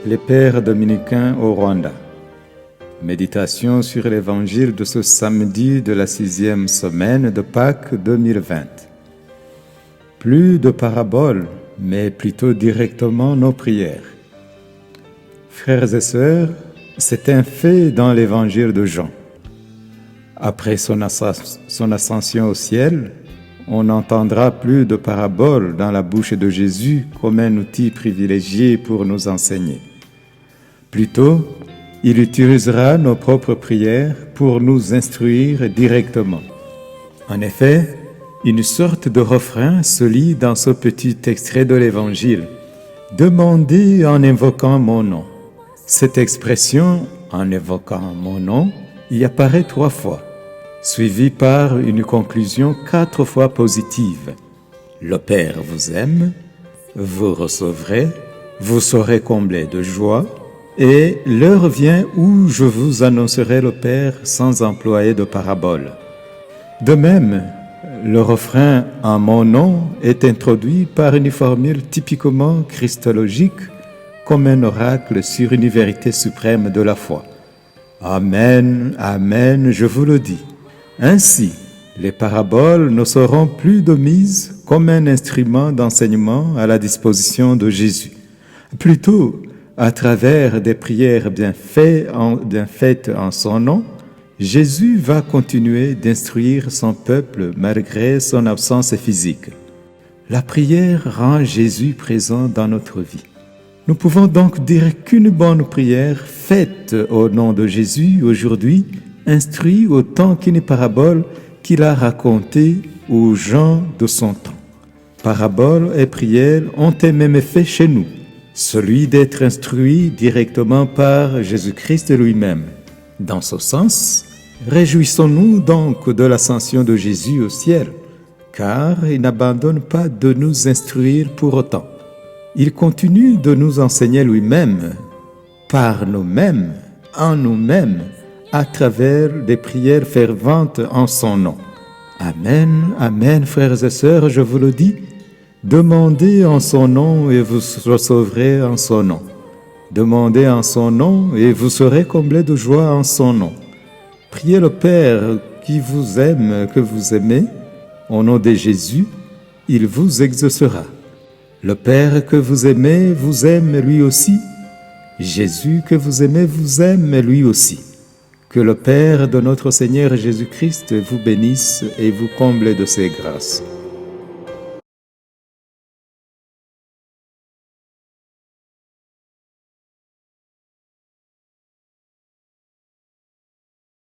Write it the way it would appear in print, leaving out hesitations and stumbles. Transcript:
Les pères dominicains au Rwanda. Méditation sur l'évangile de ce samedi de la 6e semaine de Pâques 2020. Plus de paraboles, mais plutôt directement nos prières. Frères et sœurs, c'est un fait dans l'évangile de Jean. Après son ascension au ciel, on n'entendra plus de paraboles dans la bouche de Jésus comme un outil privilégié pour nous enseigner. Plutôt, il utilisera nos propres prières pour nous instruire directement. En effet, une sorte de refrain se lit dans ce petit extrait de l'Évangile. « Demandez en invoquant mon nom ». Cette expression « en évoquant mon nom » y apparaît 3 fois, suivie par une conclusion 4 fois positive. « Le Père vous aime, vous recevrez, vous serez comblés de joie, et l'heure vient où je vous annoncerai le Père sans employer de parabole. » De même, le refrain « en mon nom » est introduit par une formule typiquement christologique comme un oracle sur une vérité suprême de la foi. « Amen, Amen, je vous le dis. » Ainsi, les paraboles ne seront plus de mise comme un instrument d'enseignement à la disposition de Jésus. Plutôt, à travers des prières bien faites en son nom, Jésus va continuer d'instruire son peuple malgré son absence physique. La prière rend Jésus présent dans notre vie. Nous pouvons donc dire qu'une bonne prière faite au nom de Jésus aujourd'hui instruit autant qu'une parabole qu'il a racontée aux gens de son temps. Paraboles et prières ont un même effet chez nous, celui d'être instruit directement par Jésus-Christ lui-même. Dans ce sens, réjouissons-nous donc de l'ascension de Jésus au ciel, car il n'abandonne pas de nous instruire pour autant. Il continue de nous enseigner lui-même, par nous-mêmes, en nous-mêmes, à travers des prières ferventes en son nom. Amen, Amen, frères et sœurs, je vous le dis, demandez en son nom et vous recevrez en son nom. Demandez en son nom et vous serez comblés de joie en son nom. Priez le Père qui vous aime, que vous aimez, au nom de Jésus, il vous exaucera. Le Père que vous aimez vous aime lui aussi. Jésus que vous aimez vous aime lui aussi. Que le Père de notre Seigneur Jésus-Christ vous bénisse et vous comble de ses grâces.